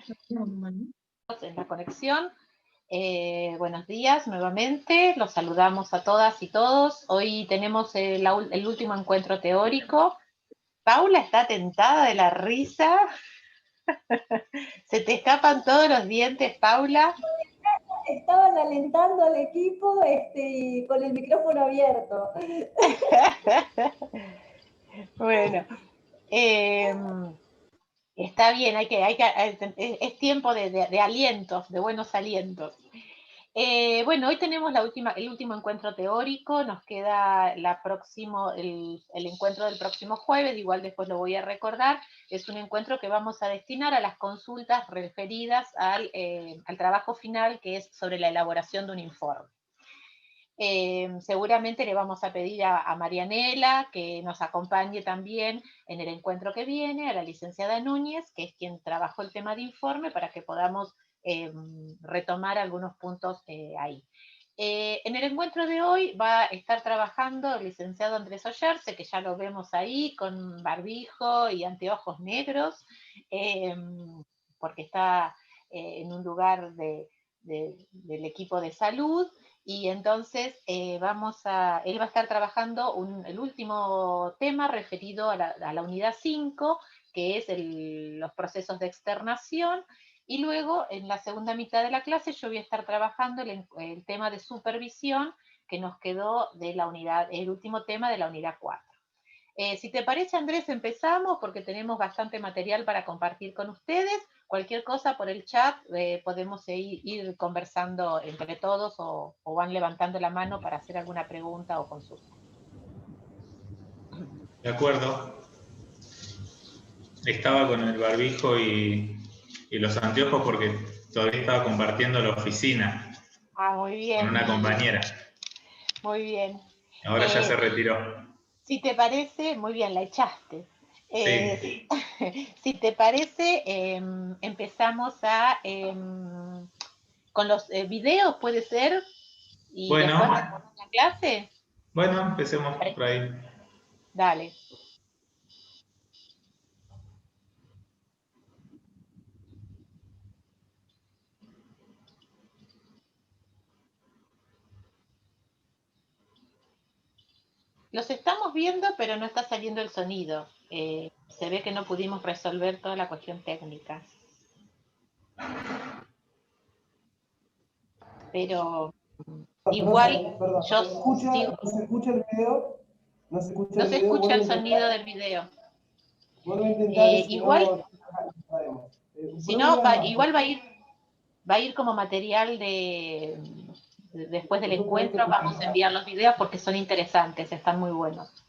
En la conexión. Buenos días nuevamente, los saludamos a todas y todos. Hoy tenemos el último encuentro teórico. Paula está tentada de la risa. Se te escapan todos los dientes, Paula. Estaban alentando al equipo con el micrófono abierto. Bueno, está bien, es tiempo de alientos, de buenos alientos. Bueno, hoy tenemos el último encuentro teórico, nos queda el encuentro del próximo jueves, igual después lo voy a recordar, es un encuentro que vamos a destinar a las consultas referidas al trabajo final, que es sobre la elaboración de un informe. Seguramente le vamos a pedir a Marianela que nos acompañe también en el encuentro que viene, a la licenciada Núñez, que es quien trabajó el tema de informe, para que podamos retomar algunos puntos ahí. En el encuentro de hoy va a estar trabajando el licenciado Andrés Ollarse, que ya lo vemos ahí con barbijo y anteojos negros, porque está en un lugar del equipo de salud. Y entonces él va a estar trabajando el último tema referido a la unidad 5, que es los procesos de externación, y luego en la segunda mitad de la clase yo voy a estar trabajando el tema de supervisión que nos quedó el último tema de la unidad 4. Si te parece, Andrés, empezamos porque tenemos bastante material para compartir con ustedes. Cualquier cosa por el chat podemos ir conversando entre todos o van levantando la mano para hacer alguna pregunta o consulta. De acuerdo. Estaba con el barbijo y los anteojos porque todavía estaba compartiendo la oficina. Ah, muy bien. Con una compañera. Muy bien. Ahora ya se retiró. Si te parece, muy bien, la echaste. Sí. Si te parece, empezamos con los videos, ¿puede ser? Y bueno, después la clase. Bueno, empecemos por ahí. Dale. Los estamos viendo, pero no está saliendo el sonido. Se ve que no pudimos resolver toda la cuestión técnica. Pero igual yo sigo... ¿No se escucha el video? No se escucha el sonido del video. Vuelvo a intentar, igual, si no, igual va a ir como material después del encuentro, vamos a enviar los videos porque son interesantes, están muy buenos.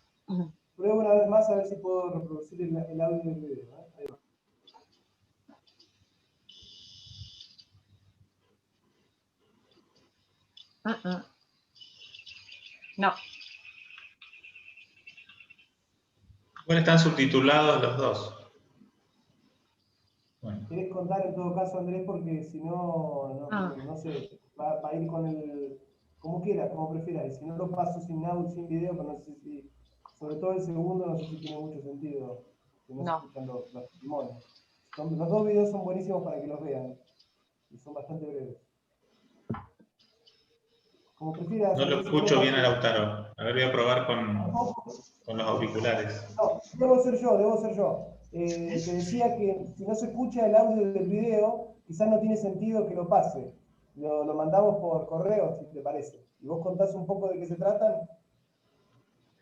Pruebo una vez más a ver si puedo reproducir el audio del video. Ahí va. No. Bueno, están subtitulados los dos. Bueno. ¿Querés contar en todo caso, Andrés? Porque si no, no sé, va a ir con el... Como quieras, como prefieras. Y si no lo paso sin audio, sin video, pero no sé si... Sobre todo el segundo, no sé si tiene mucho sentido. Que no se escuchan los testimonios. Los dos videos son buenísimos para que los vean. Y son bastante breves. Como prefieras. No lo escucho bien a Lautaro. A ver, voy a probar con los auriculares. No, debo ser yo. Te decía que si no se escucha el audio del video, quizás no tiene sentido que lo pase. Lo mandamos por correo, si te parece. ¿Y vos contás un poco de qué se tratan?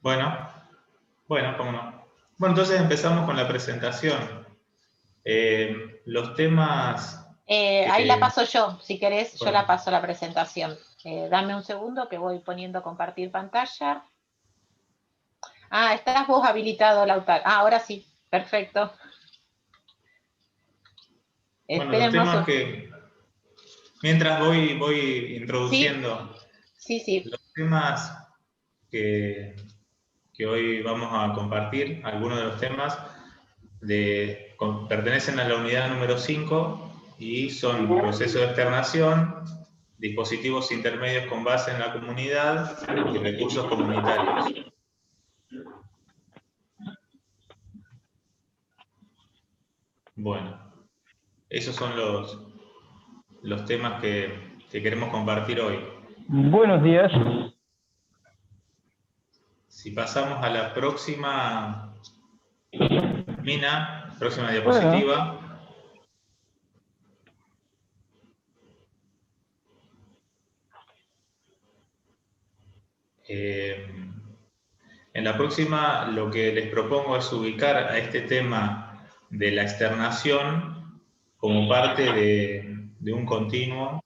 Bueno, cómo no. Bueno, entonces empezamos con la presentación. Los temas... ahí la paso yo, si querés, yo la paso la presentación. Dame un segundo que voy poniendo compartir pantalla. Ah, estás vos habilitado, Lautaro. Ah, ahora sí, perfecto. Bueno, los temas que... Mientras voy introduciendo los temas que hoy vamos a compartir, algunos de los temas pertenecen a la unidad número 5 y son proceso de externación, dispositivos intermedios con base en la comunidad y recursos comunitarios. Bueno, Esos son los temas que queremos compartir hoy. Buenos días. Si pasamos a la próxima, Mina, próxima diapositiva. Bueno. En la próxima lo que les propongo es ubicar a este tema de la externación como parte de un continuo.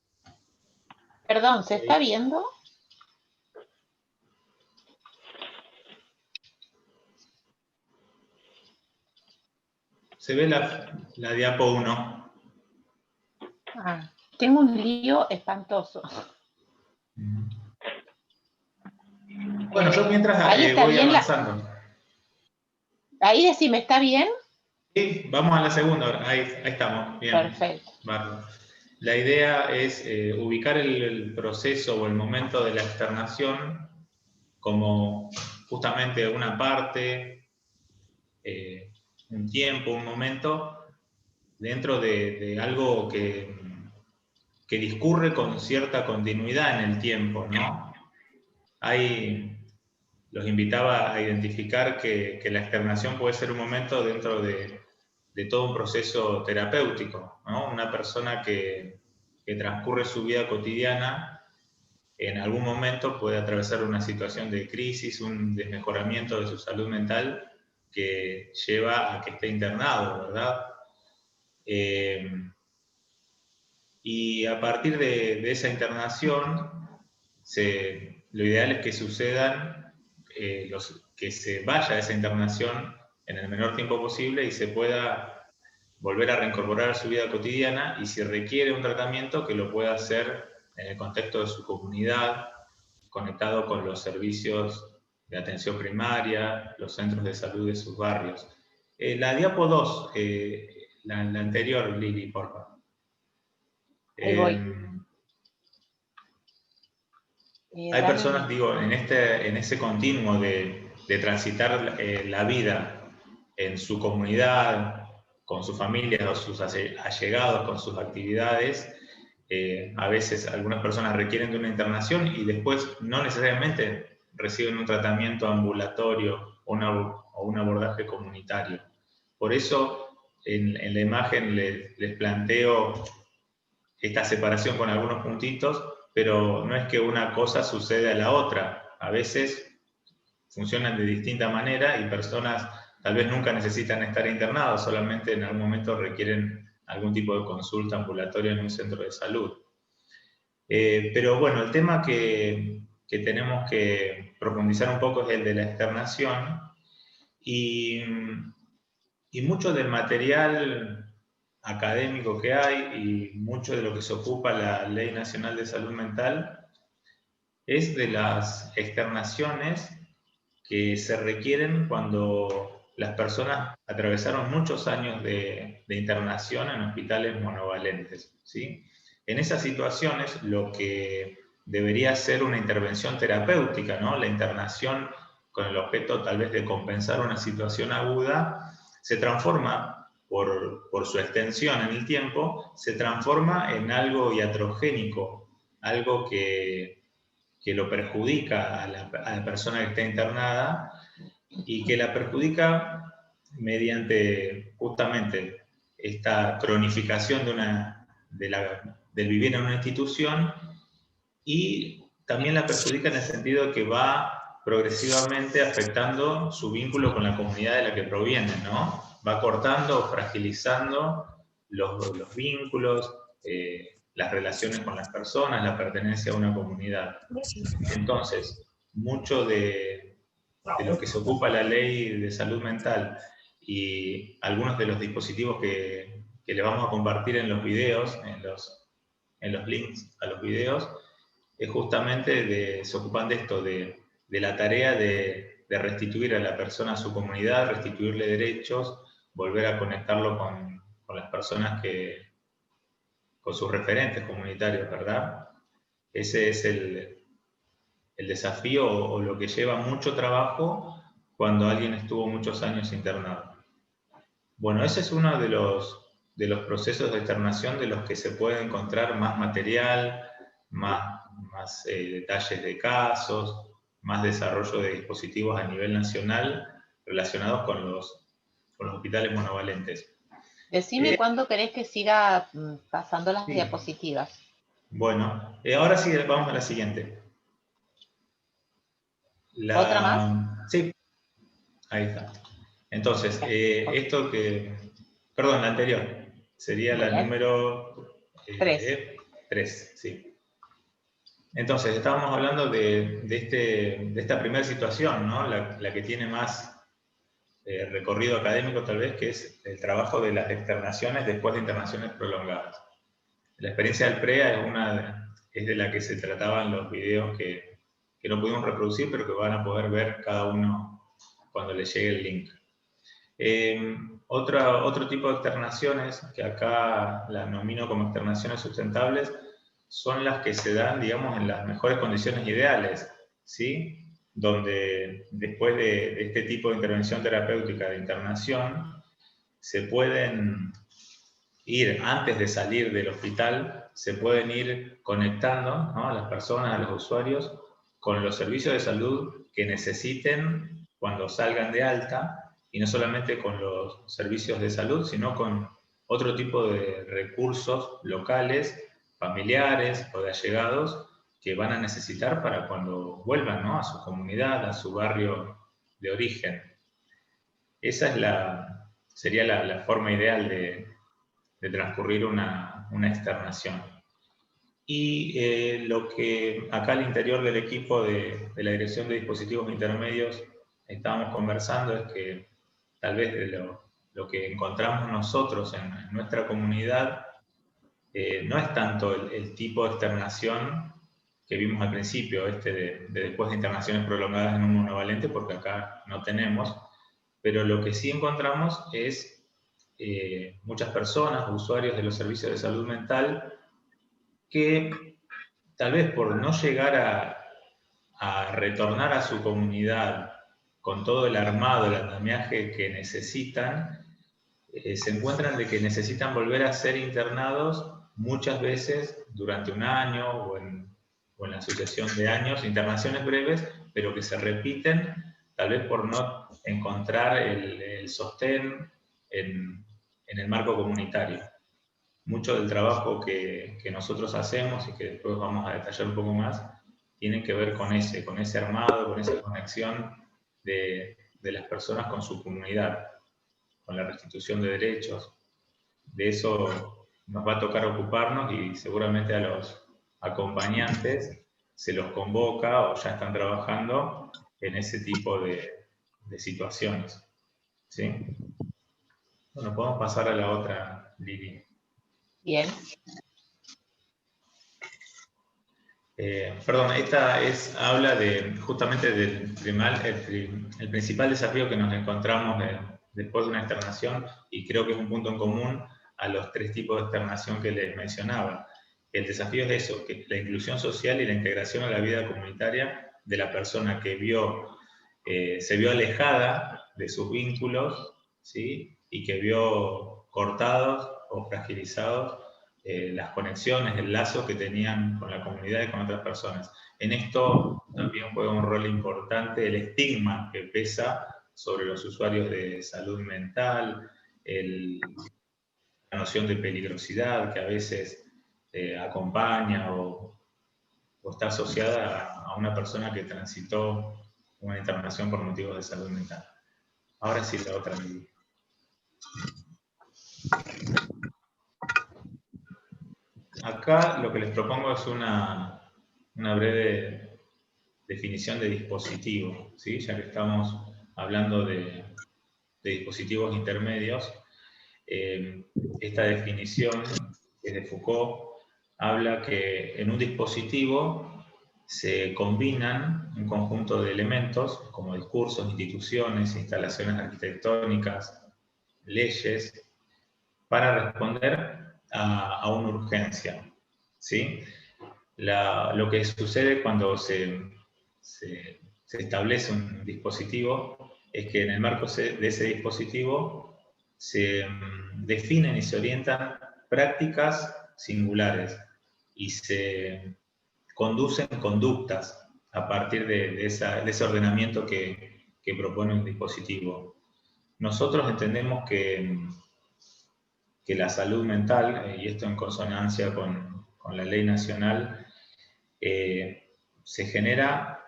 Perdón, ¿se está viendo? Se ve la diapo 1. Ah, tengo un lío espantoso. Bueno, yo mientras voy avanzando. Ahí decime, ¿está bien? Sí, vamos a la segunda ahora. Ahí estamos. Bien. Perfecto. Vale. La idea es ubicar el proceso o el momento de la externación como justamente una parte, un tiempo, un momento, dentro de algo que discurre con cierta continuidad en el tiempo, ¿no? Los invitaba a identificar que la externación puede ser un momento dentro de todo un proceso terapéutico, ¿no? Una persona que transcurre su vida cotidiana, en algún momento puede atravesar una situación de crisis, un desmejoramiento de su salud mental que lleva a que esté internado, ¿verdad? Y a partir de esa internación, lo ideal es que sucedan, que se vaya a esa internación en el menor tiempo posible y se pueda volver a reincorporar a su vida cotidiana, y si requiere un tratamiento, que lo pueda hacer en el contexto de su comunidad, conectado con los servicios de atención primaria, los centros de salud de sus barrios. La diapo 2, la anterior, Lili, por favor. Ahí voy. Hay personas, digo, en ese continuo de transitar la vida en su comunidad, con su familia o sus allegados, con sus actividades. A veces algunas personas requieren de una internación y después no necesariamente reciben un tratamiento ambulatorio o un abordaje comunitario. Por eso en la imagen les planteo esta separación con algunos puntitos, pero no es que una cosa sucede a la otra. A veces funcionan de distinta manera y personas tal vez nunca necesitan estar internados, solamente en algún momento requieren algún tipo de consulta ambulatoria en un centro de salud. Pero bueno, el tema que tenemos que profundizar un poco es el de la externación, y mucho del material académico que hay y mucho de lo que se ocupa la Ley Nacional de Salud Mental es de las externaciones que se requieren cuando las personas atravesaron muchos años de internación en hospitales monovalentes, ¿sí? En esas situaciones lo que debería ser una intervención terapéutica, ¿no? La internación con el objeto tal vez de compensar una situación aguda, se transforma por su extensión en el tiempo, se transforma en algo iatrogénico, algo que lo perjudica a la persona que está internada, y que la perjudica mediante justamente esta cronificación del vivir en una institución, y también la perjudica en el sentido de que va progresivamente afectando su vínculo con la comunidad de la que proviene, ¿no? Va cortando o fragilizando los vínculos, las relaciones con las personas, la pertenencia a una comunidad. Entonces, mucho de lo que se ocupa la Ley de Salud Mental y algunos de los dispositivos que le vamos a compartir en los videos, en los links a los videos, es justamente se ocupan de esto, de la tarea de restituir a la persona a su comunidad, restituirle derechos, volver a conectarlo con las personas con sus referentes comunitarios, ¿verdad? Ese es el desafío o lo que lleva mucho trabajo cuando alguien estuvo muchos años internado. Bueno, ese es uno de los procesos de externación de los que se puede encontrar más material, más detalles de casos, más desarrollo de dispositivos a nivel nacional relacionados con los hospitales monovalentes. Decime cuándo querés que siga pasando las diapositivas. Bueno, ahora sí, vamos a la siguiente. ¿Otra más? Sí, ahí está. Entonces, esto que... Perdón, la anterior. Sería la número 3, sí. Entonces, estábamos hablando de esta primera situación, ¿no? La que tiene más recorrido académico tal vez, que es el trabajo de las externaciones después de internaciones prolongadas. La experiencia del PREA es de la que se trataban los videos que no pudimos reproducir, pero que van a poder ver cada uno cuando les llegue el link. Otro tipo de externaciones, que acá las nomino como externaciones sustentables, son las que se dan, digamos, en las mejores condiciones ideales, ¿sí? Donde después de este tipo de intervención terapéutica de internación, se pueden ir, antes de salir del hospital, se pueden ir conectando, ¿no?, a las personas, a los usuarios, con los servicios de salud que necesiten cuando salgan de alta, y no solamente con los servicios de salud, sino con otro tipo de recursos locales, familiares o de allegados que van a necesitar para cuando vuelvan, ¿no?, a su comunidad, a su barrio de origen. Esa sería la forma ideal de transcurrir una externación. Y lo que acá al interior del equipo de la Dirección de Dispositivos Intermedios estábamos conversando es que tal vez de lo que encontramos nosotros en nuestra comunidad no es tanto el tipo de externación que vimos al principio, de después de internaciones prolongadas en un monovalente, porque acá no tenemos, pero lo que sí encontramos es muchas personas, usuarios de los servicios de salud mental, que tal vez por no llegar a retornar a su comunidad con todo el armado, el andamiaje que necesitan, se encuentran de que necesitan volver a ser internados muchas veces durante un año o en la sucesión de años, internaciones breves, pero que se repiten tal vez por no encontrar el sostén en el marco comunitario. Mucho del trabajo que nosotros hacemos y que después vamos a detallar un poco más, tienen que ver con ese armado, con esa conexión de las personas con su comunidad, con la restitución de derechos. De eso nos va a tocar ocuparnos y seguramente a los acompañantes se los convoca o ya están trabajando en ese tipo de situaciones. ¿Sí? Bueno, podemos pasar a la otra, Lili. Bien. Perdón, esta habla justamente del el principal desafío que nos encontramos después de una externación, y creo que es un punto en común a los 3 tipos de externación que les mencionaba. El desafío es eso, que la inclusión social y la integración a la vida comunitaria de la persona que se vio alejada de sus vínculos, ¿sí?, y que vio cortados o fragilizados las conexiones, el lazo que tenían con la comunidad y con otras personas. En esto también juega un rol importante el estigma que pesa sobre los usuarios de salud mental, la noción de peligrosidad que a veces acompaña o está asociada a una persona que transitó una internación por motivos de salud mental. Ahora sí, la otra. Acá lo que les propongo es una breve definición de dispositivo, ¿sí? Ya que estamos hablando de dispositivos intermedios. Esta definición, que es de Foucault, habla que en un dispositivo se combinan un conjunto de elementos como discursos, instituciones, instalaciones arquitectónicas, leyes, para responder a una urgencia, ¿sí? Lo que sucede cuando se establece un dispositivo es que en el marco de ese dispositivo se definen y se orientan prácticas singulares y se conducen conductas a partir de ese ordenamiento que propone un dispositivo. Nosotros entendemos que la salud mental, y esto en consonancia con la ley nacional, se genera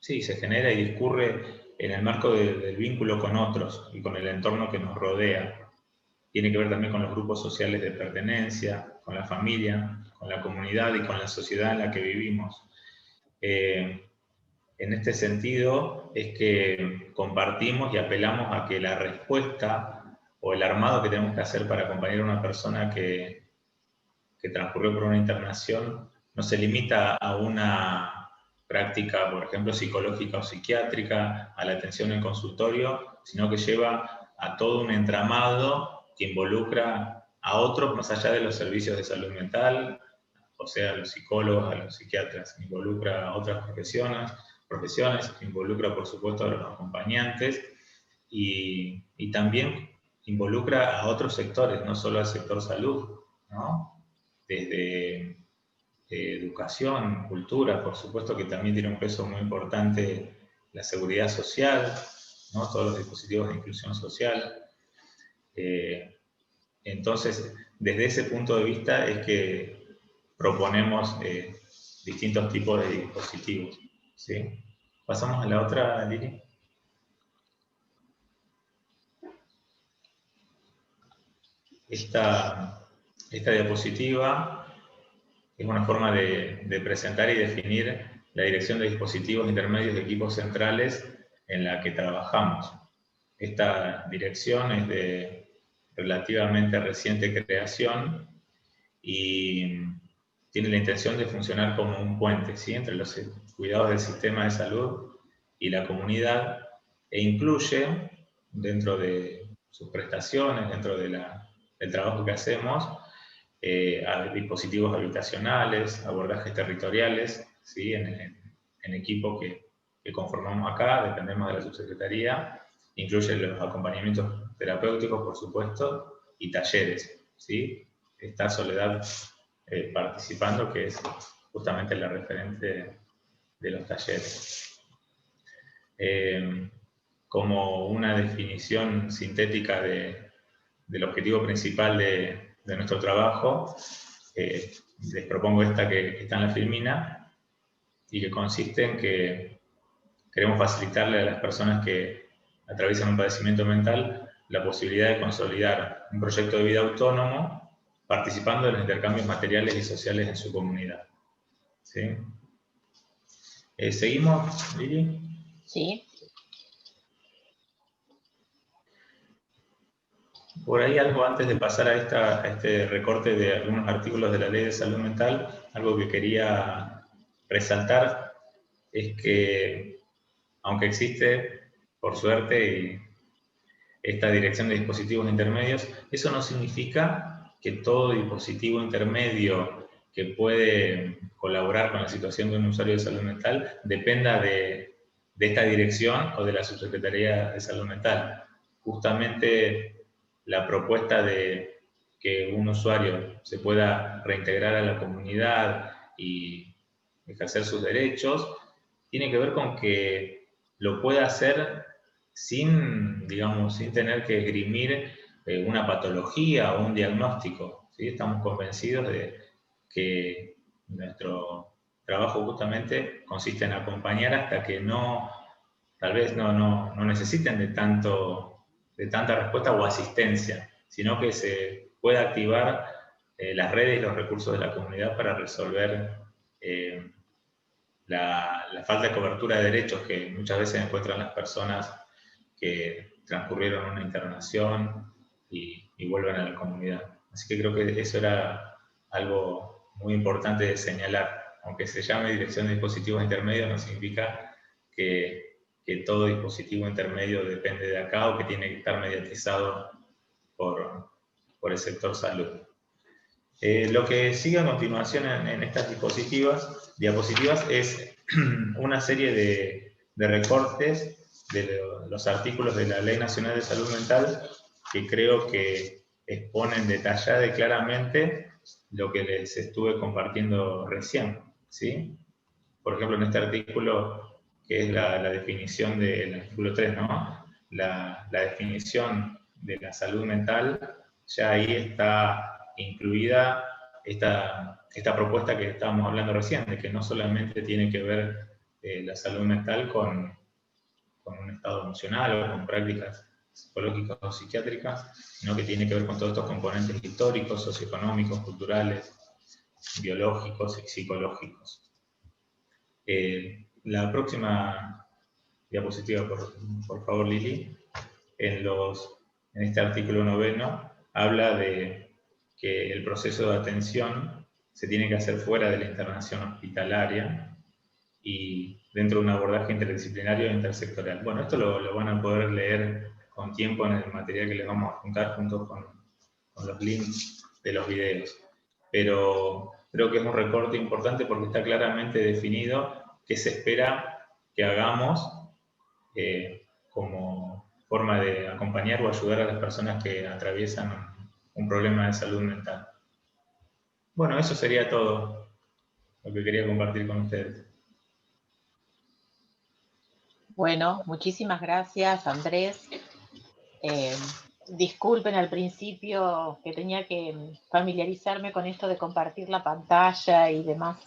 y discurre en el marco del vínculo con otros y con el entorno que nos rodea. Tiene que ver también con los grupos sociales de pertenencia, con la familia, con la comunidad y con la sociedad en la que vivimos. En este sentido es que compartimos y apelamos a que la respuesta o el armado que tenemos que hacer para acompañar a una persona que transcurrió por una internación no se limita a una práctica, por ejemplo, psicológica o psiquiátrica, a la atención en consultorio, sino que lleva a todo un entramado que involucra a otros más allá de los servicios de salud mental, o sea, a los psicólogos, a los psiquiatras, involucra a otras profesiones, involucra por supuesto a los acompañantes y también involucra a otros sectores, no solo al sector salud, ¿no? Desde educación, cultura, por supuesto que también tiene un peso muy importante la seguridad social, ¿no? Todos los dispositivos de inclusión social. Entonces, desde ese punto de vista es que proponemos distintos tipos de dispositivos, ¿sí? Pasamos a la otra, Lili. Esta diapositiva es una forma de presentar y definir la dirección de dispositivos intermedios de equipos centrales en la que trabajamos. Esta dirección es de relativamente reciente creación y tiene la intención de funcionar como un puente, ¿sí?, entre los cuidados del sistema de salud y la comunidad, e incluye dentro de sus prestaciones, dentro del trabajo que hacemos, a dispositivos habitacionales, abordajes territoriales, ¿sí?, en equipo que conformamos acá, dependemos de la subsecretaría, incluye los acompañamientos terapéuticos, por supuesto, y talleres, ¿sí? Está Soledad participando, que es justamente la referente de los talleres. Como una definición sintética del objetivo principal de nuestro trabajo, les propongo esta que está en la filmina y que consiste en que queremos facilitarle a las personas que atraviesan un padecimiento mental la posibilidad de consolidar un proyecto de vida autónomo participando en los intercambios materiales y sociales en su comunidad. ¿Sí? ¿Seguimos, Lili? Sí. Por ahí algo antes de pasar a este recorte de algunos artículos de la Ley de Salud Mental, algo que quería resaltar es que, aunque existe, por suerte, esta dirección de dispositivos intermedios, eso no significa que todo dispositivo intermedio que puede colaborar con la situación de un usuario de salud mental dependa de esta dirección o de la Subsecretaría de Salud Mental. Justamente la propuesta de que un usuario se pueda reintegrar a la comunidad y ejercer sus derechos tiene que ver con que lo pueda hacer sin tener que esgrimir una patología o un diagnóstico, ¿sí? Estamos convencidos de que nuestro trabajo justamente consiste en acompañar hasta que tal vez no necesiten de tanta respuesta o asistencia, sino que se pueda activar las redes y los recursos de la comunidad para resolver la falta de cobertura de derechos que muchas veces encuentran las personas que transcurrieron una internación y vuelven a la comunidad. Así que creo que eso era algo muy importante de señalar. Aunque se llame dirección de dispositivos intermedios, no significa que todo dispositivo intermedio depende de acá o que tiene que estar mediatizado por el sector salud. Lo que sigue a continuación en estas diapositivas es una serie de recortes de los artículos de la Ley Nacional de Salud Mental que creo que exponen detallada y claramente lo que les estuve compartiendo recién, ¿sí? Por ejemplo, en este artículo, que es la definición del artículo 3, ¿no? La definición de la salud mental, ya ahí está incluida esta propuesta que estábamos hablando recién, de que no solamente tiene que ver la salud mental con un estado emocional o con prácticas psicológicas o psiquiátricas, sino que tiene que ver con todos estos componentes históricos, socioeconómicos, culturales, biológicos y psicológicos. La próxima diapositiva, por favor, Lili. En este artículo 9 habla de que el proceso de atención se tiene que hacer fuera de la internación hospitalaria y dentro de un abordaje interdisciplinario e intersectorial. Bueno, esto lo van a poder leer con tiempo en el material que les vamos a juntar junto con los links de los videos. Pero creo que es un recorte importante porque está claramente definido qué se espera que hagamos como forma de acompañar o ayudar a las personas que atraviesan un problema de salud mental. Bueno, eso sería todo lo que quería compartir con ustedes. Bueno, muchísimas gracias, Andrés. Disculpen al principio que tenía que familiarizarme con esto de compartir la pantalla y demás.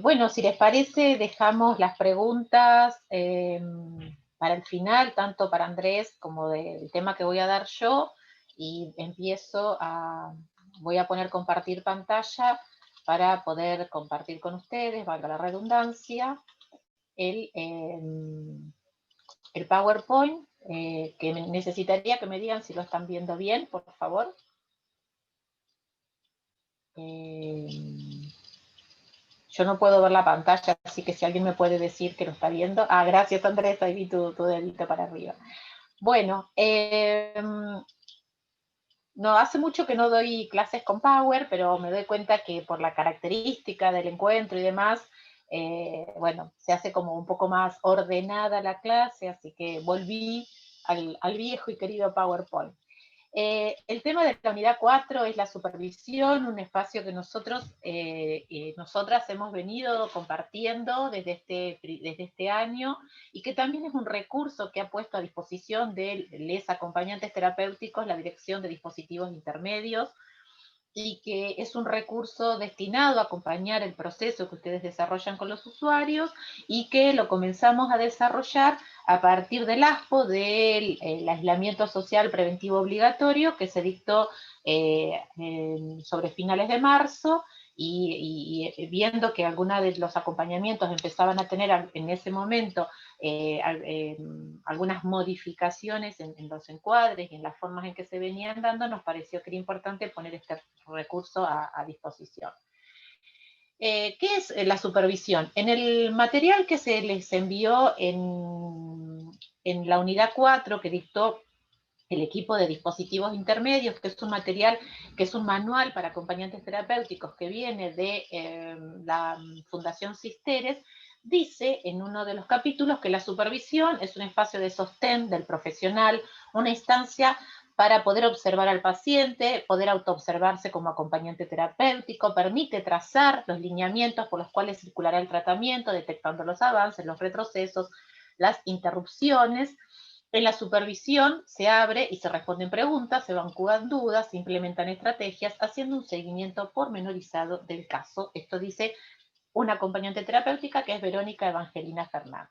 Bueno, si les parece, dejamos las preguntas para el final, tanto para Andrés como del tema que voy a dar yo, y voy a poner compartir pantalla para poder compartir con ustedes, valga la redundancia, el PowerPoint, que necesitaría que me digan si lo están viendo bien, por favor. Yo no puedo ver la pantalla, así que si alguien me puede decir que lo está viendo. Ah, gracias, Andrés, ahí vi tu dedito para arriba. Bueno, no hace mucho que no doy clases con Power, pero me doy cuenta que por la característica del encuentro y demás, bueno, se hace como un poco más ordenada la clase, así que volví al viejo y querido PowerPoint. El tema de la unidad 4 es la supervisión, un espacio que nosotras hemos venido compartiendo desde este año y que también es un recurso que ha puesto a disposición de los acompañantes terapéuticos la Dirección de Dispositivos Intermedios, y que es un recurso destinado a acompañar el proceso que ustedes desarrollan con los usuarios y que lo comenzamos a desarrollar a partir del ASPO, del aislamiento social preventivo obligatorio que se dictó sobre finales de marzo, y viendo que algunos de los acompañamientos empezaban a tener en ese momento algunas modificaciones en los encuadres y en las formas en que se venían dando, nos pareció que era importante poner este recurso a disposición. ¿Qué es la supervisión? En el material que se les envió en la unidad 4 que dictó el equipo de dispositivos intermedios, que es un material, que es un manual para acompañantes terapéuticos que viene de la Fundación Sisteres, dice en uno de los capítulos que la supervisión es un espacio de sostén del profesional, una instancia para poder observar al paciente, poder autoobservarse como acompañante terapéutico, permite trazar los lineamientos por los cuales circulará el tratamiento, detectando los avances, los retrocesos, las interrupciones. En la supervisión se abre y se responden preguntas, se evacúan dudas, se implementan estrategias, haciendo un seguimiento pormenorizado del caso. Esto dice una acompañante terapéutica que es Verónica Evangelina Fernández.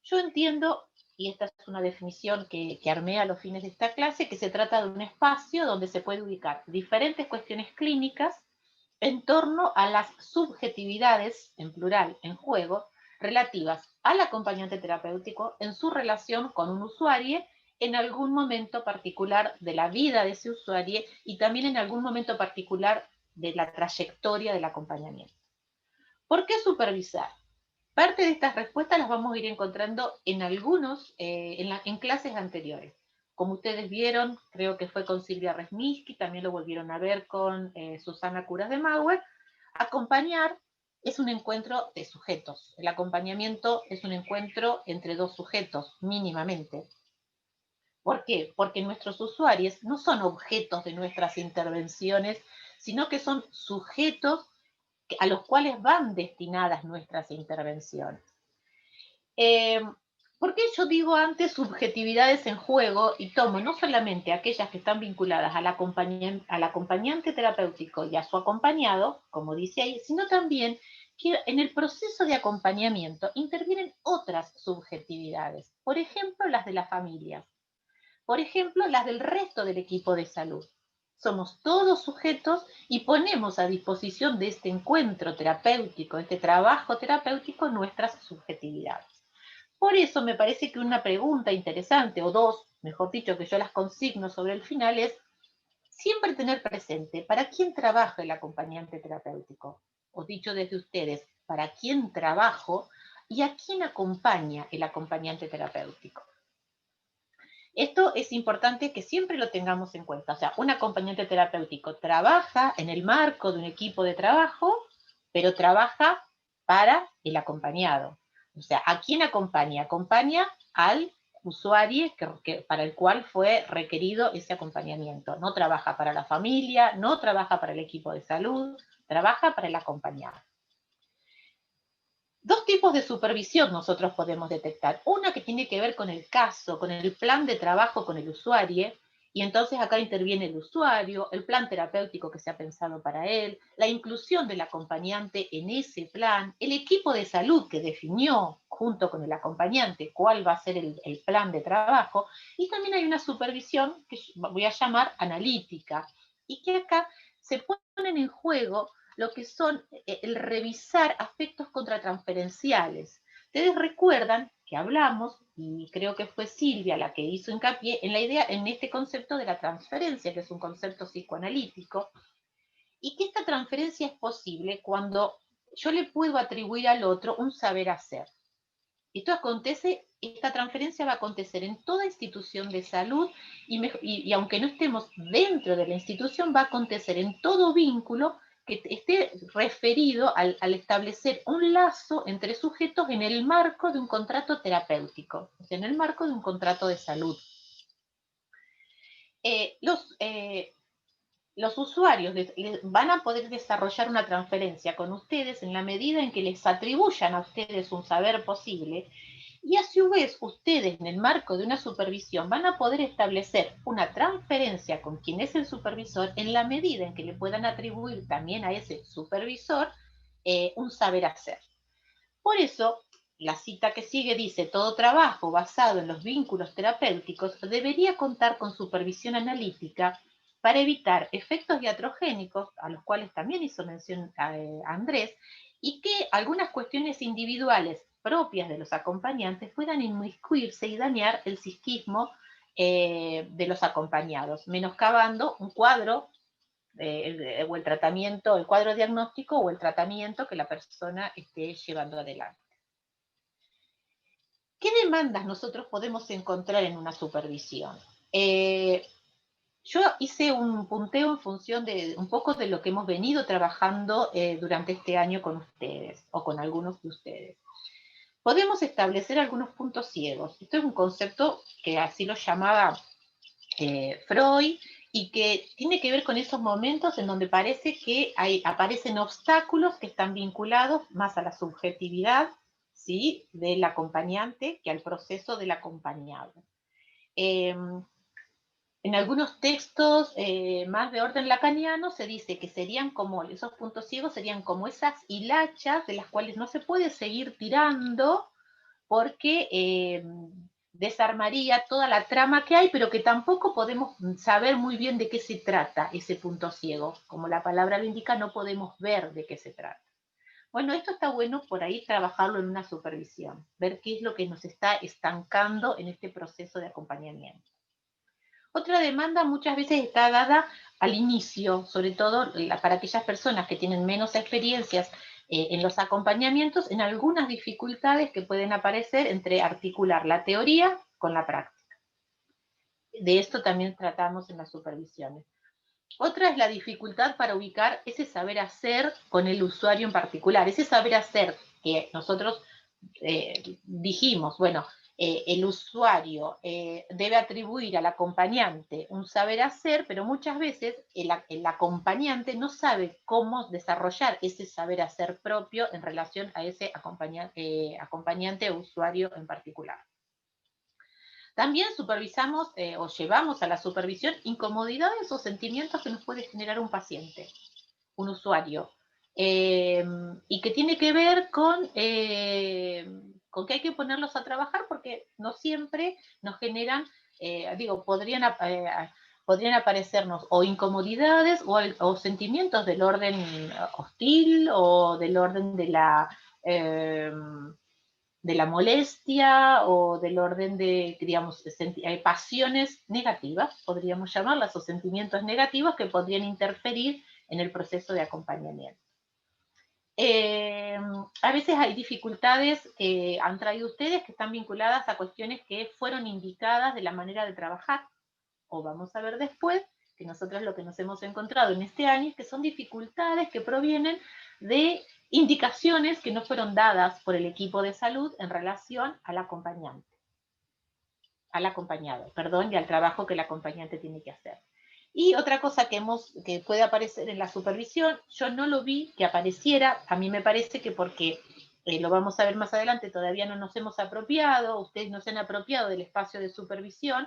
Yo entiendo, y esta es una definición que armé a los fines de esta clase, que se trata de un espacio donde se puede ubicar diferentes cuestiones clínicas en torno a las subjetividades, en plural, en juego, relativas al acompañante terapéutico en su relación con un usuario en algún momento particular de la vida de ese usuario y también en algún momento particular de la trayectoria del acompañamiento. ¿Por qué supervisar? Parte de estas respuestas las vamos a ir encontrando en en clases anteriores. Como ustedes vieron, creo que fue con Silvia Resniski, también lo volvieron a ver con Susana Curas de Mauer. Acompañar es un encuentro de sujetos. El acompañamiento es un encuentro entre dos sujetos, mínimamente. ¿Por qué? Porque nuestros usuarios no son objetos de nuestras intervenciones, sino que son sujetos a los cuales van destinadas nuestras intervenciones. ¿Por qué yo digo antes subjetividades en juego y tomo no solamente aquellas que están vinculadas al acompañante terapéutico y a su acompañado, como dice ahí, sino también que en el proceso de acompañamiento intervienen otras subjetividades, por ejemplo, las de la familia, por ejemplo, las del resto del equipo de salud. Somos todos sujetos y ponemos a disposición de este encuentro terapéutico, este trabajo terapéutico, nuestras subjetividades. Por eso me parece que una pregunta interesante, o dos, mejor dicho, que yo las consigno sobre el final, es siempre tener presente para quién trabaja el acompañante terapéutico, o dicho desde ustedes, para quién trabajo y a quién acompaña el acompañante terapéutico. Esto es importante que siempre lo tengamos en cuenta. O sea, un acompañante terapéutico trabaja en el marco de un equipo de trabajo, pero trabaja para el acompañado. O sea, ¿a quién acompaña? Acompaña al usuario para el cual fue requerido ese acompañamiento. No trabaja para la familia, no trabaja para el equipo de salud, trabaja para el acompañado. Dos tipos de supervisión nosotros podemos detectar. Una que tiene que ver con el caso, con el plan de trabajo con el usuario, y entonces acá interviene el usuario, el plan terapéutico que se ha pensado para él, la inclusión del acompañante en ese plan, el equipo de salud que definió junto con el acompañante cuál va a ser el plan de trabajo, y también hay una supervisión que voy a llamar analítica, y que acá se ponen en juego lo que son el revisar aspectos contratransferenciales. Ustedes recuerdan que hablamos, y creo que fue Silvia la que hizo hincapié en la idea, en este concepto de la transferencia, que es un concepto psicoanalítico, y que esta transferencia es posible cuando yo le puedo atribuir al otro un saber hacer. Esto acontece, esta transferencia va a acontecer en toda institución de salud y aunque no estemos dentro de la institución, va a acontecer en todo vínculo que esté referido al establecer un lazo entre sujetos en el marco de un contrato terapéutico, o sea, en el marco de un contrato de salud. Los usuarios van a poder desarrollar una transferencia con ustedes en la medida en que les atribuyan a ustedes un saber posible, y a su vez ustedes en el marco de una supervisión van a poder establecer una transferencia con quien es el supervisor en la medida en que le puedan atribuir también a ese supervisor un saber hacer. Por eso, la cita que sigue dice, todo trabajo basado en los vínculos terapéuticos debería contar con supervisión analítica para evitar efectos iatrogénicos, a los cuales también hizo mención Andrés, y que algunas cuestiones individuales propias de los acompañantes puedan inmiscuirse y dañar el psiquismo de los acompañados, menoscabando un cuadro o el tratamiento, el cuadro diagnóstico o el tratamiento que la persona esté llevando adelante. ¿Qué demandas nosotros podemos encontrar en una supervisión? Yo hice un punteo en función de un poco de lo que hemos venido trabajando durante este año con ustedes, o con algunos de ustedes. Podemos establecer algunos puntos ciegos. Esto es un concepto que así lo llamaba Freud, y que tiene que ver con esos momentos en donde parece que aparecen obstáculos que están vinculados más a la subjetividad, ¿sí?, del acompañante que al proceso del acompañado. En algunos textos más de orden lacaniano se dice que serían como, esos puntos ciegos serían como esas hilachas de las cuales no se puede seguir tirando porque desarmaría toda la trama que hay, pero que tampoco podemos saber muy bien de qué se trata ese punto ciego. Como la palabra lo indica, no podemos ver de qué se trata. Bueno, esto está bueno por ahí trabajarlo en una supervisión, ver qué es lo que nos está estancando en este proceso de acompañamiento. Otra demanda muchas veces está dada al inicio, sobre todo para aquellas personas que tienen menos experiencias en los acompañamientos, en algunas dificultades que pueden aparecer entre articular la teoría con la práctica. De esto también tratamos en las supervisiones. Otra es la dificultad para ubicar ese saber hacer con el usuario en particular, ese saber hacer que nosotros dijimos, bueno, el usuario debe atribuir al acompañante un saber hacer, pero muchas veces el acompañante no sabe cómo desarrollar ese saber hacer propio en relación a ese acompañante o usuario en particular. También supervisamos o llevamos a la supervisión incomodidades o sentimientos que nos puede generar un paciente, un usuario, y que tiene que ver con que hay que ponerlos a trabajar porque no siempre nos generan, podrían aparecernos o incomodidades o sentimientos del orden hostil o del orden de la molestia o del orden de, digamos, pasiones negativas, podríamos llamarlas, o sentimientos negativos que podrían interferir en el proceso de acompañamiento. A veces hay dificultades que han traído ustedes que están vinculadas a cuestiones que fueron indicadas de la manera de trabajar, o vamos a ver después que nosotros lo que nos hemos encontrado en este año es que son dificultades que provienen de indicaciones que no fueron dadas por el equipo de salud en relación al acompañante, al acompañado, perdón, y al trabajo que el acompañante tiene que hacer. Y otra cosa que puede aparecer en la supervisión, yo no lo vi que apareciera, a mí me parece que porque lo vamos a ver más adelante, todavía no nos hemos apropiado, ustedes no se han apropiado del espacio de supervisión,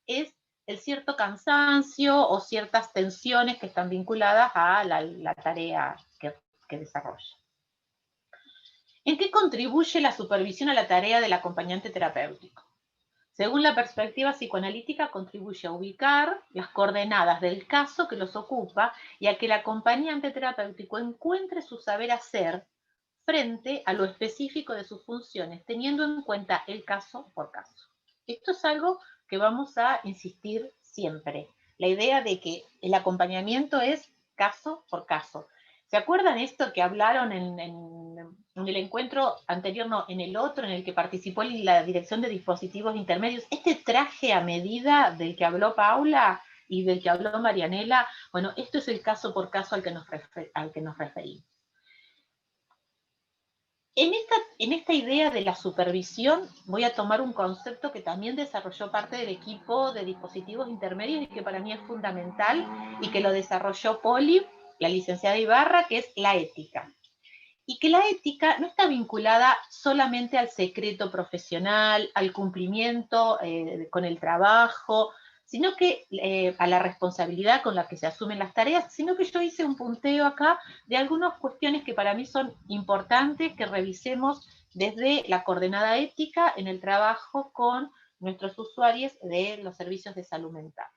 es el cierto cansancio o ciertas tensiones que están vinculadas a la tarea que desarrolla. ¿En qué contribuye la supervisión a la tarea del acompañante terapéutico? Según la perspectiva psicoanalítica, contribuye a ubicar las coordenadas del caso que los ocupa y a que el acompañante terapéutico encuentre su saber hacer frente a lo específico de sus funciones, teniendo en cuenta el caso por caso. Esto es algo que vamos a insistir siempre. La idea de que el acompañamiento es caso por caso. ¿Se acuerdan esto que hablaron en el encuentro anterior, no, en el otro, en el que participó la Dirección de Dispositivos Intermedios? Este traje a medida del que habló Paula y del que habló Marianela, bueno, esto es el caso por caso al que nos referimos. En esta idea de la supervisión voy a tomar un concepto que también desarrolló parte del equipo de dispositivos intermedios y que para mí es fundamental y que lo desarrolló Poli, la licenciada Ibarra, que es la ética. Y que la ética no está vinculada solamente al secreto profesional, al cumplimiento con el trabajo, sino que a la responsabilidad con la que se asumen las tareas, sino que yo hice un punteo acá de algunas cuestiones que para mí son importantes que revisemos desde la coordenada ética en el trabajo con nuestros usuarios de los servicios de salud mental.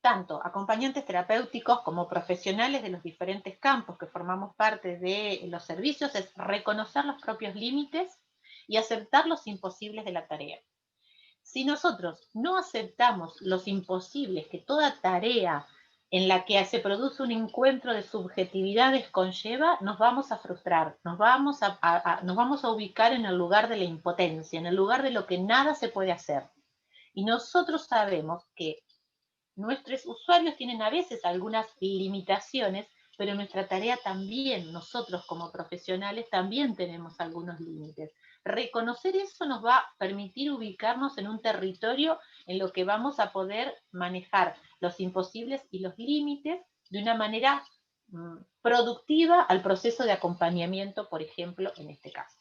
Tanto acompañantes terapéuticos como profesionales de los diferentes campos que formamos parte de los servicios, es reconocer los propios límites y aceptar los imposibles de la tarea. Si nosotros no aceptamos los imposibles que toda tarea en la que se produce un encuentro de subjetividades conlleva, nos vamos a frustrar, nos vamos a ubicar en el lugar de la impotencia, en el lugar de lo que nada se puede hacer. Y nosotros sabemos que nuestros usuarios tienen a veces algunas limitaciones, pero nuestra tarea también, nosotros como profesionales, también tenemos algunos límites. Reconocer eso nos va a permitir ubicarnos en un territorio en lo que vamos a poder manejar los imposibles y los límites de una manera productiva al proceso de acompañamiento, por ejemplo, en este caso.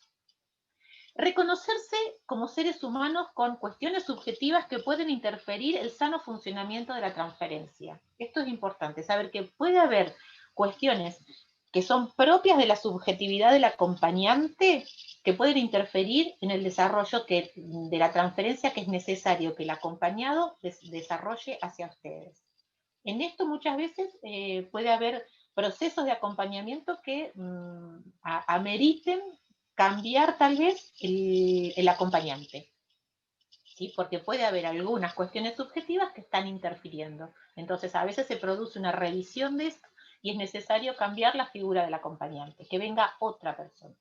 Reconocerse como seres humanos con cuestiones subjetivas que pueden interferir el sano funcionamiento de la transferencia. Esto es importante, saber que puede haber cuestiones que son propias de la subjetividad del acompañante que pueden interferir en el desarrollo de la transferencia que es necesario que el acompañado desarrolle hacia ustedes. En esto muchas veces puede haber procesos de acompañamiento que ameriten cambiar tal vez el acompañante, ¿sí? Porque puede haber algunas cuestiones subjetivas que están interfiriendo. Entonces a veces se produce una revisión de esto y es necesario cambiar la figura del acompañante, que venga otra persona.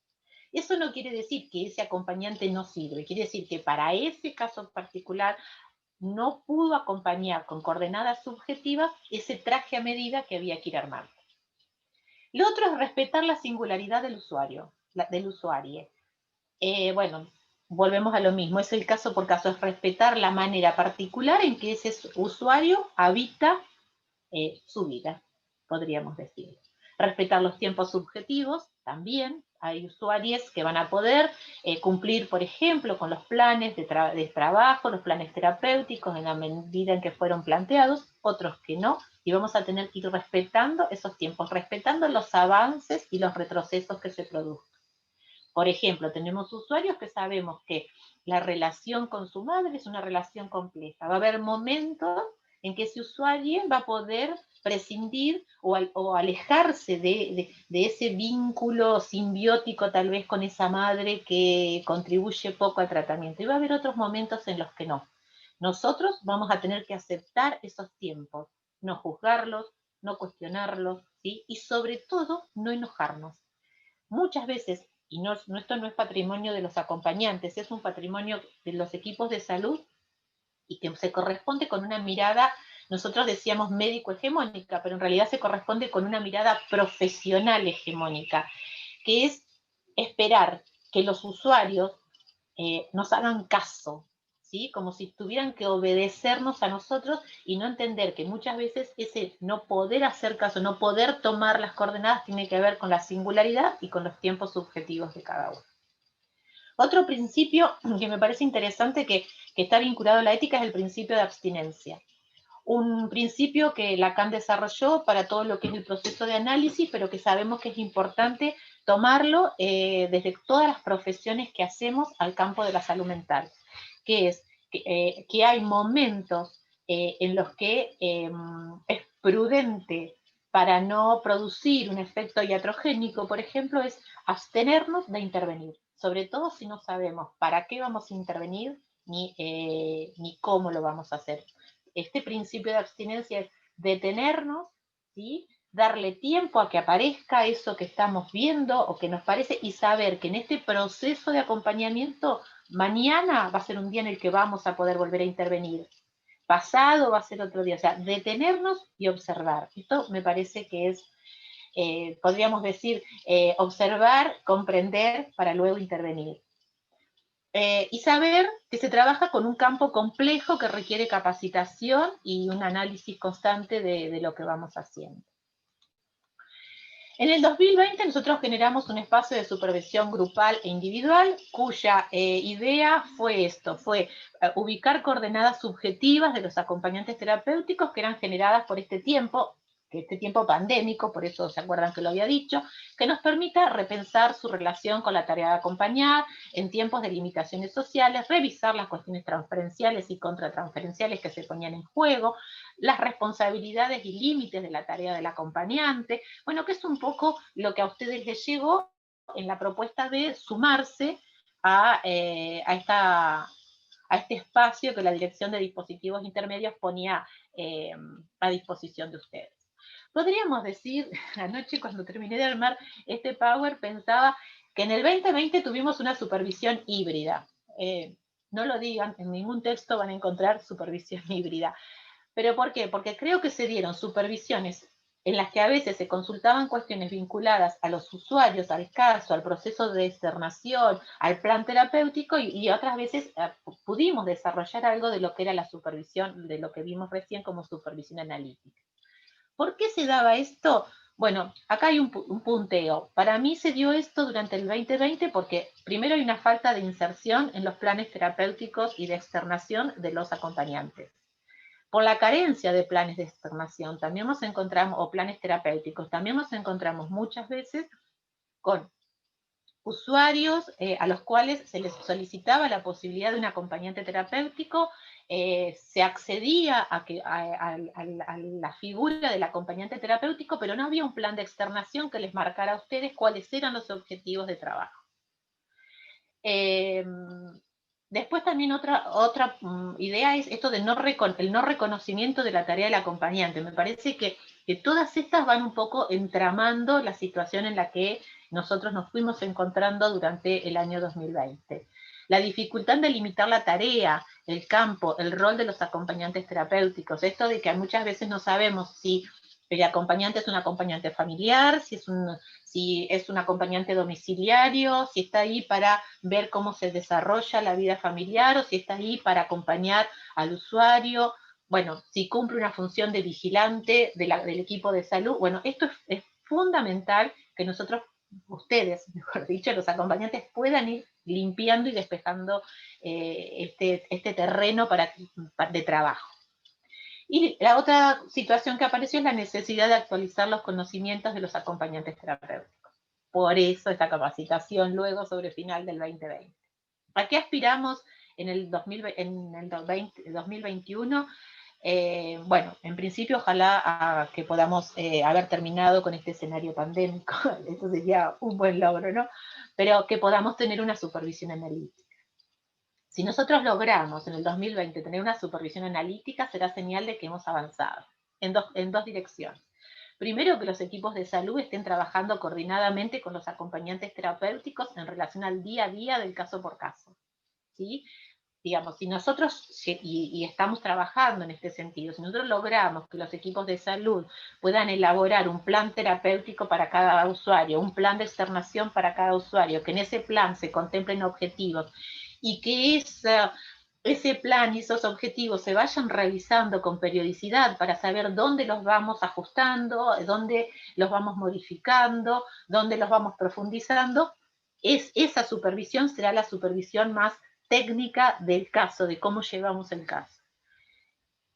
Eso no quiere decir que ese acompañante no sirve, quiere decir que para ese caso particular no pudo acompañar con coordenadas subjetivas ese traje a medida que había que ir armando. Lo otro es respetar la singularidad del usuario. Bueno, volvemos a lo mismo, es el caso por caso, es respetar la manera particular en que ese usuario habita su vida, podríamos decir. Respetar los tiempos subjetivos también. Hay usuarios que van a poder cumplir, por ejemplo, con los planes de trabajo, los planes terapéuticos en la medida en que fueron planteados, otros que no, y vamos a tener que ir respetando esos tiempos, respetando los avances y los retrocesos que se produzcan. Por ejemplo, tenemos usuarios que sabemos que la relación con su madre es una relación compleja. Va a haber momentos en que ese usuario va a poder prescindir o alejarse de ese vínculo simbiótico tal vez con esa madre que contribuye poco al tratamiento. Y va a haber otros momentos en los que no. Nosotros vamos a tener que aceptar esos tiempos, no juzgarlos, no cuestionarlos, ¿sí? Y sobre todo no enojarnos. Muchas veces, y esto no es patrimonio de los acompañantes, es un patrimonio de los equipos de salud y que se corresponde con una mirada, nosotros decíamos médico hegemónica, pero en realidad se corresponde con una mirada profesional hegemónica, que es esperar que los usuarios nos hagan caso, ¿sí? Como si tuvieran que obedecernos a nosotros y no entender que muchas veces ese no poder hacer caso, no poder tomar las coordenadas tiene que ver con la singularidad y con los tiempos subjetivos de cada uno. Otro principio que me parece interesante que está vinculado a la ética es el principio de abstinencia. Un principio que Lacan desarrolló para todo lo que es el proceso de análisis, pero que sabemos que es importante tomarlo desde todas las profesiones que hacemos al campo de la salud mental, que es que hay momentos en los que es prudente para no producir un efecto iatrogénico, por ejemplo, es abstenernos de intervenir, sobre todo si no sabemos para qué vamos a intervenir ni cómo lo vamos a hacer. Este principio de abstinencia es detenernos, ¿sí? Darle tiempo a que aparezca eso que estamos viendo o que nos parece y saber que en este proceso de acompañamiento mañana va a ser un día en el que vamos a poder volver a intervenir. Pasado va a ser otro día. O sea, detenernos y observar. Esto me parece que es, podríamos decir, observar, comprender para luego intervenir. Y saber que se trabaja con un campo complejo que requiere capacitación y un análisis constante de lo que vamos haciendo. En el 2020 nosotros generamos un espacio de supervisión grupal e individual cuya idea fue esto, fue ubicar coordenadas subjetivas de los acompañantes terapéuticos que eran generadas por este tiempo pandémico, por eso se acuerdan que lo había dicho, que nos permita repensar su relación con la tarea de acompañar en tiempos de limitaciones sociales, revisar las cuestiones transferenciales y contratransferenciales que se ponían en juego, las responsabilidades y límites de la tarea del acompañante, bueno, que es un poco lo que a ustedes les llegó en la propuesta de sumarse a este espacio que la Dirección de Dispositivos Intermedios ponía a disposición de ustedes. Podríamos decir, anoche cuando terminé de armar este Power pensaba que en el 2020 tuvimos una supervisión híbrida. No lo digan, en ningún texto van a encontrar supervisión híbrida. ¿Pero por qué? Porque creo que se dieron supervisiones en las que a veces se consultaban cuestiones vinculadas a los usuarios, al caso, al proceso de externación, al plan terapéutico, y otras veces pudimos desarrollar algo de lo que era la supervisión, de lo que vimos recién como supervisión analítica. ¿Por qué se daba esto? Bueno, acá hay un punteo. Para mí se dio esto durante el 2020 porque primero hay una falta de inserción en los planes terapéuticos y de externación de los acompañantes. Por la carencia de planes de externación, también nos encontramos, o planes terapéuticos, también nos encontramos muchas veces con usuarios a los cuales se les solicitaba la posibilidad de un acompañante terapéutico, se accedía a la figura del acompañante terapéutico, pero no había un plan de externación que les marcara a ustedes cuáles eran los objetivos de trabajo. Después también otra idea es esto del no reconocimiento de la tarea del acompañante. Me parece que todas estas van un poco entramando la situación en la que nosotros nos fuimos encontrando durante el año 2020. La dificultad de limitar la tarea, el campo, el rol de los acompañantes terapéuticos, esto de que muchas veces no sabemos si El acompañante es un acompañante familiar, si es un acompañante domiciliario, si está ahí para ver cómo se desarrolla la vida familiar, o si está ahí para acompañar al usuario, bueno, si cumple una función de vigilante del equipo de salud. Bueno, esto es fundamental que nosotros, ustedes, mejor dicho, los acompañantes, puedan ir limpiando y despejando este terreno de trabajo. Y la otra situación que apareció es la necesidad de actualizar los conocimientos de los acompañantes terapéuticos. Por eso esta capacitación luego sobre el final del 2020. ¿A qué aspiramos en el 2021? Bueno, en principio ojalá que podamos haber terminado con este escenario pandémico, eso sería un buen logro, ¿no? Pero que podamos tener una supervisión analítica. Si nosotros logramos en el 2020 tener una supervisión analítica, será señal de que hemos avanzado en dos direcciones. Primero, que los equipos de salud estén trabajando coordinadamente con los acompañantes terapéuticos en relación al día a día del caso por caso. ¿Sí? Digamos, si nosotros, y estamos trabajando en este sentido, si nosotros logramos que los equipos de salud puedan elaborar un plan terapéutico para cada usuario, un plan de externación para cada usuario, que en ese plan se contemplen objetivos, y que ese plan y esos objetivos se vayan revisando con periodicidad para saber dónde los vamos ajustando, dónde los vamos modificando, dónde los vamos profundizando, esa supervisión será la supervisión más técnica del caso, de cómo llevamos el caso.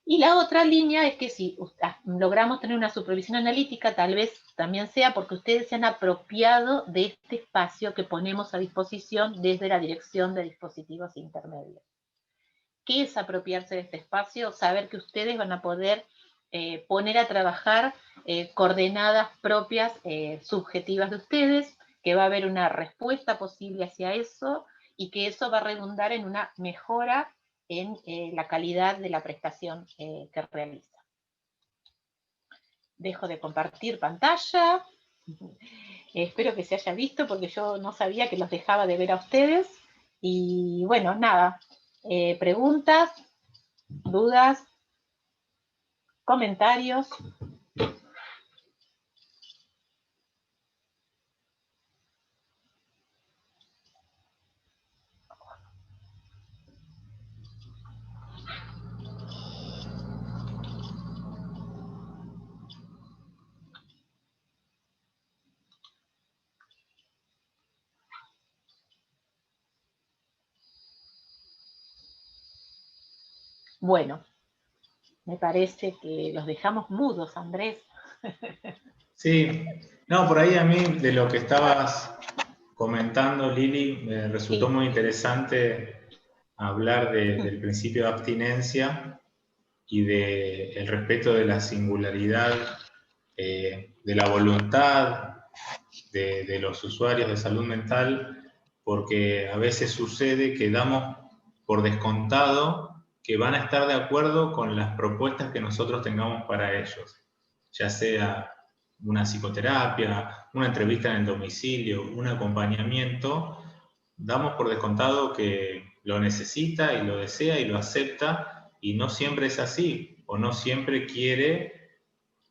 Y la otra línea es que si logramos tener una supervisión analítica, tal vez también sea porque ustedes se han apropiado de este espacio que ponemos a disposición desde la Dirección de Dispositivos Intermedios. ¿Qué es apropiarse de este espacio? Saber que ustedes van a poder poner a trabajar coordenadas propias, subjetivas de ustedes, que va a haber una respuesta posible hacia eso, y que eso va a redundar en una mejora en la calidad de la prestación que realiza. Dejo de compartir pantalla. Espero que se haya visto, porque yo no sabía que los dejaba de ver a ustedes. Y bueno, nada, preguntas, dudas, comentarios. Bueno, me parece que los dejamos mudos, Andrés. Sí, no, por ahí a mí de lo que estabas comentando, Lili, me resultó muy interesante hablar del principio de abstinencia y del respeto de la singularidad, de la voluntad de los usuarios de salud mental, porque a veces sucede que damos por descontado que van a estar de acuerdo con las propuestas que nosotros tengamos para ellos, ya sea una psicoterapia, una entrevista en el domicilio, un acompañamiento. Damos por descontado que lo necesita y lo desea y lo acepta, y no siempre es así, o no siempre quiere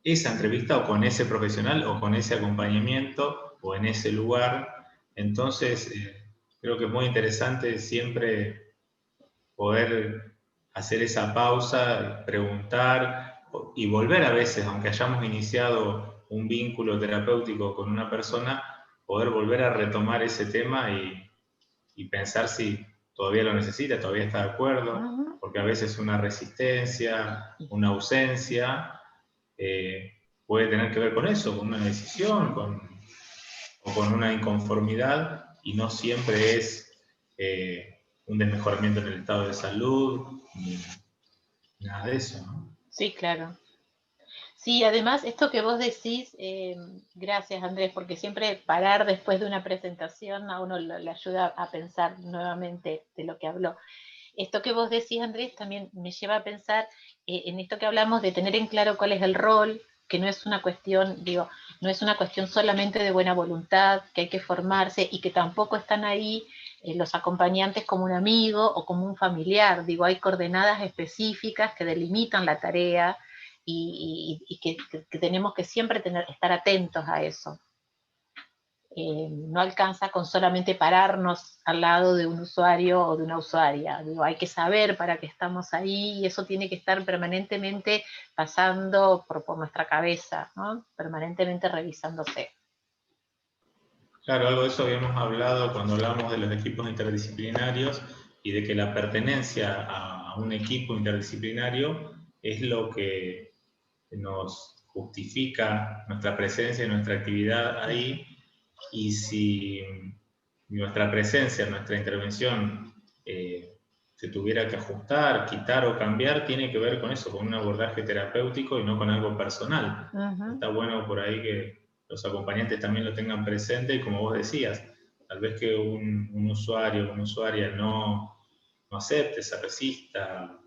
esa entrevista o con ese profesional o con ese acompañamiento o en ese lugar. Entonces, creo que es muy interesante siempre poder hacer esa pausa, preguntar y volver a veces, aunque hayamos iniciado un vínculo terapéutico con una persona, poder volver a retomar ese tema y pensar si todavía lo necesita, todavía está de acuerdo, porque a veces una resistencia, una ausencia, puede tener que ver con eso, con una decisión o con una inconformidad, y no siempre es un desmejoramiento en el estado de salud, ni nada de eso, ¿no? Sí, claro. Sí, además, esto que vos decís, gracias Andrés, porque siempre parar después de una presentación a uno le ayuda a pensar nuevamente de lo que habló. Esto que vos decís, Andrés, también me lleva a pensar en esto que hablamos de tener en claro cuál es el rol, que no es una cuestión, digo, no es una cuestión solamente de buena voluntad, que hay que formarse, y que tampoco están ahí los acompañantes como un amigo o como un familiar. Digo, hay coordenadas específicas que delimitan la tarea, y que tenemos que siempre estar atentos a eso. No alcanza con solamente pararnos al lado de un usuario o de una usuaria. Digo, hay que saber para qué estamos ahí y eso tiene que estar permanentemente pasando por nuestra cabeza, ¿no? Permanentemente revisándose. Claro, algo de eso habíamos hablado cuando hablábamos de los equipos interdisciplinarios y de que la pertenencia a un equipo interdisciplinario es lo que nos justifica nuestra presencia y nuestra actividad ahí, y si nuestra presencia, nuestra intervención se tuviera que ajustar, quitar o cambiar, tiene que ver con eso, con un abordaje terapéutico y no con algo personal. Está bueno por ahí que los acompañantes también lo tengan presente y como vos decías, tal vez que un usuario o una usuaria no acepte, se resista,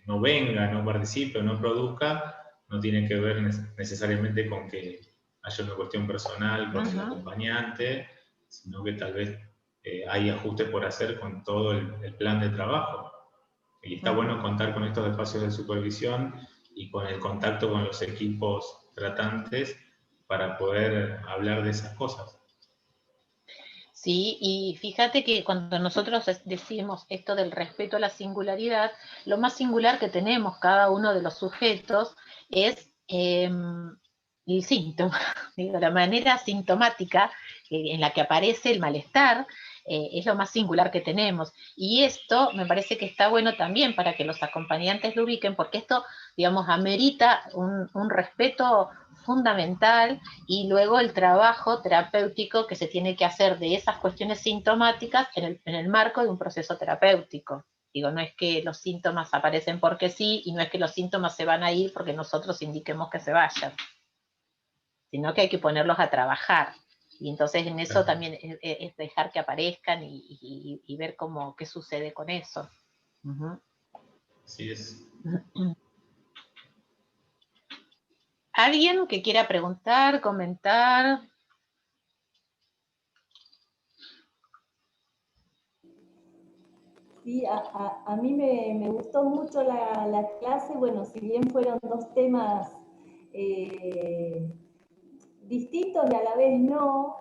no venga, no participe, no produzca, no tiene que ver necesariamente con que haya una cuestión personal con el acompañante, sino que tal vez hay ajustes por hacer con todo el plan de trabajo. Y está bueno contar con estos espacios de supervisión y con el contacto con los equipos tratantes para poder hablar de esas cosas. Sí, y fíjate que cuando nosotros decimos esto del respeto a la singularidad, lo más singular que tenemos cada uno de los sujetos es el síntoma, digo, la manera sintomática en la que aparece el malestar, es lo más singular que tenemos. Y esto me parece que está bueno también para que los acompañantes lo ubiquen, porque esto, digamos, amerita un respeto fundamental y luego el trabajo terapéutico que se tiene que hacer de esas cuestiones sintomáticas en el marco de un proceso terapéutico. Digo, no es que los síntomas aparecen porque sí, y no es que los síntomas se van a ir porque nosotros indiquemos que se vayan, sino que hay que ponerlos a trabajar. Y entonces en eso también es dejar que aparezcan y ver qué sucede con eso. Así es. ¿Alguien que quiera preguntar, comentar? Sí, a mí me gustó mucho la clase. Bueno, si bien fueron dos temas distintos y a la vez no,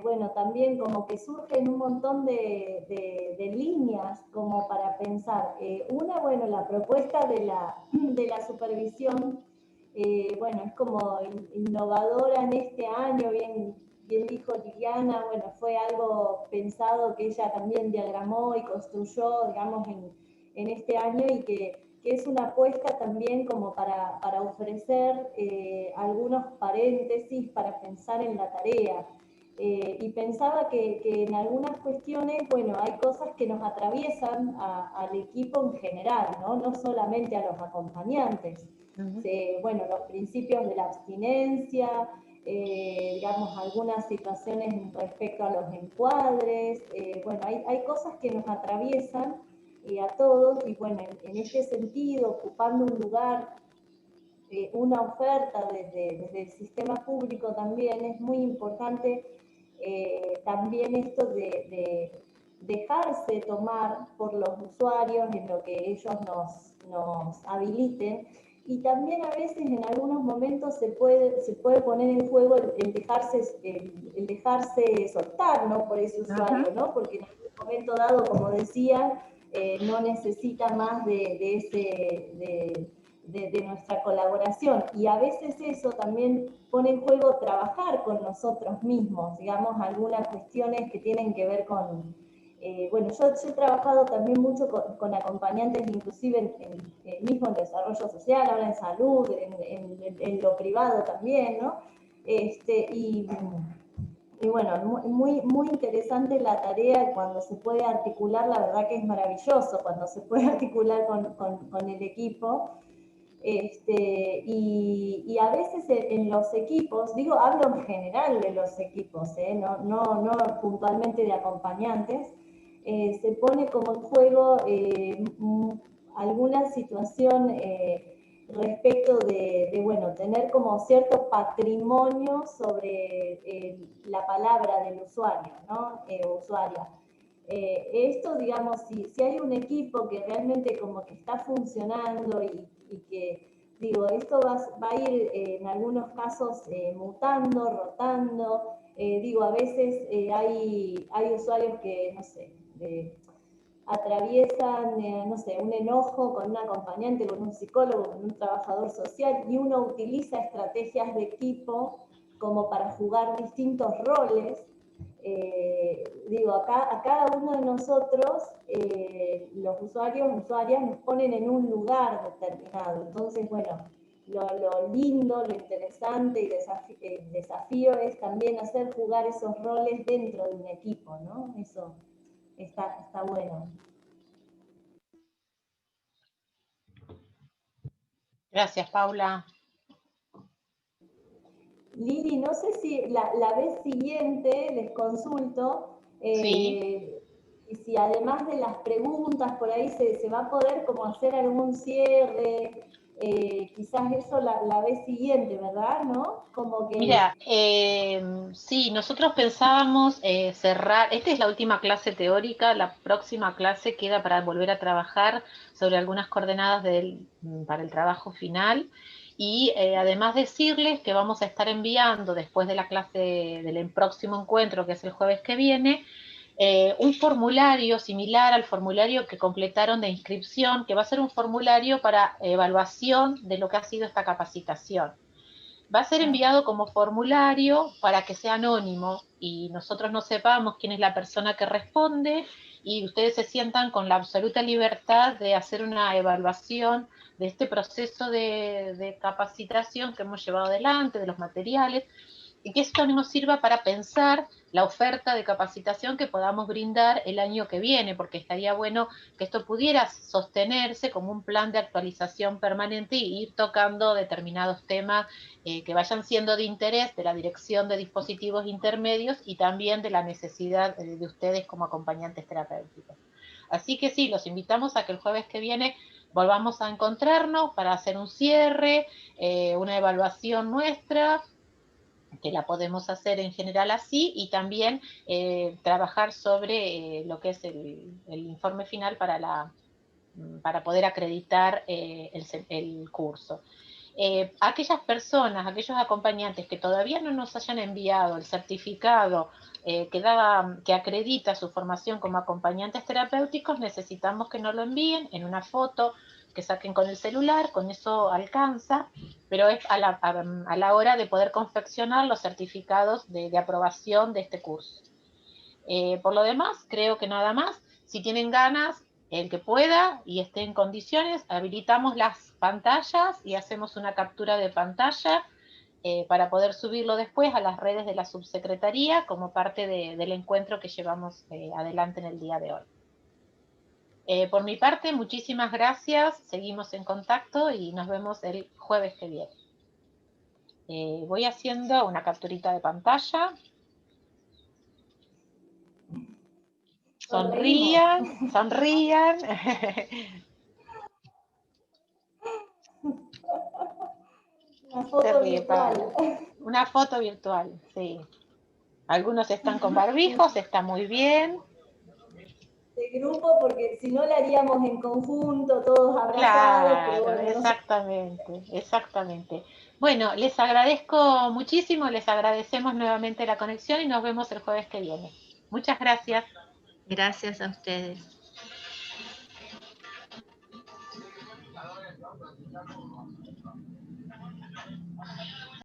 bueno, también como que surgen un montón de líneas como para pensar. Una, bueno, la propuesta de la supervisión, bueno, es como innovadora en este año, bien dijo Liliana, bueno, fue algo pensado que ella también diagramó y construyó, digamos, en este año y que es una apuesta también como para ofrecer algunos paréntesis para pensar en la tarea. Y pensaba que en algunas cuestiones, bueno, hay cosas que nos atraviesan al equipo en general, ¿no? No solamente a los acompañantes. Bueno, los principios de la abstinencia, digamos, algunas situaciones respecto a los encuadres, bueno, hay cosas que nos atraviesan a todos, y bueno, en este sentido, ocupando un lugar, una oferta desde el sistema público también, es muy importante también esto de dejarse tomar por los usuarios en lo que ellos nos habiliten, y también a veces en algunos momentos se puede poner en juego el dejarse soltar, ¿no? Por ese usuario, ¿no? Porque en algún momento dado, como decía, no necesita más de nuestra colaboración, y a veces eso también pone en juego trabajar con nosotros mismos, digamos, algunas cuestiones que tienen que ver con, bueno, yo he trabajado también mucho con acompañantes, inclusive mismo en desarrollo social, ahora en salud, en lo privado también, ¿no? Y bueno, muy interesante la tarea, cuando se puede articular, la verdad que es maravilloso, cuando se puede articular con el equipo. Y a veces en los equipos, digo, hablo en general de los equipos, no puntualmente de acompañantes, se pone como en juego alguna situación respecto bueno, tener como cierto patrimonio sobre la palabra del usuario, ¿no? Usuaria. Esto, digamos, si hay un equipo que realmente como que está funcionando y que digo, esto va a ir en algunos casos mutando, rotando. Digo, a veces hay usuarios que, no sé, atraviesan, no sé, un enojo con un acompañante, con un psicólogo, con un trabajador social, y uno utiliza estrategias de equipo como para jugar distintos roles. Digo, a cada uno de nosotros, los usuarias nos ponen en un lugar determinado. Entonces, bueno, lo lindo, lo interesante y el desafío es también hacer jugar esos roles dentro de un equipo, ¿no? Eso está bueno. Gracias, Paula. Lili, no sé si la vez siguiente les consulto, Sí. y si además de las preguntas por ahí se va a poder como hacer algún cierre, quizás eso la vez siguiente, ¿verdad? ¿No? Como que... Mira, sí, nosotros pensábamos cerrar, esta es la última clase teórica, la próxima clase queda para volver a trabajar sobre algunas coordenadas para el trabajo final, y además decirles que vamos a estar enviando después de la clase del próximo encuentro, que es el jueves que viene, un formulario similar al formulario que completaron de inscripción, que va a ser un formulario para evaluación de lo que ha sido esta capacitación. Va a ser enviado como formulario para que sea anónimo y nosotros no sepamos quién es la persona que responde, y ustedes se sientan con la absoluta libertad de hacer una evaluación de este proceso de capacitación que hemos llevado adelante, de los materiales, y que esto nos sirva para pensar la oferta de capacitación que podamos brindar el año que viene, porque estaría bueno que esto pudiera sostenerse como un plan de actualización permanente y ir tocando determinados temas que vayan siendo de interés de la dirección de dispositivos intermedios y también de la necesidad de ustedes como acompañantes terapéuticos. Así que sí, los invitamos a que el jueves que viene volvamos a encontrarnos para hacer un cierre, una evaluación nuestra, que la podemos hacer en general así, y también trabajar sobre lo que es el informe final para poder acreditar el curso. Aquellas personas, aquellos acompañantes que todavía no nos hayan enviado el certificado que acredita su formación como acompañantes terapéuticos, necesitamos que nos lo envíen en una foto que saquen con el celular, con eso alcanza, pero es a la hora de poder confeccionar los certificados de aprobación de este curso. Por lo demás, creo que nada más. Si tienen ganas, el que pueda y esté en condiciones, habilitamos las pantallas y hacemos una captura de pantalla para poder subirlo después a las redes de la subsecretaría como parte del encuentro que llevamos adelante en el día de hoy. Por mi parte, muchísimas gracias, seguimos en contacto y nos vemos el jueves que viene. Voy haciendo una capturita de pantalla. Sonrían, sonrían. Una foto virtual. Una foto virtual, sí. Algunos están con barbijos, está muy bien. De grupo, porque si no la haríamos en conjunto, todos abrazados. Claro, pero bueno, exactamente, exactamente. Bueno, les agradezco muchísimo, les agradecemos nuevamente la conexión y nos vemos el jueves que viene. Muchas gracias. Gracias a ustedes.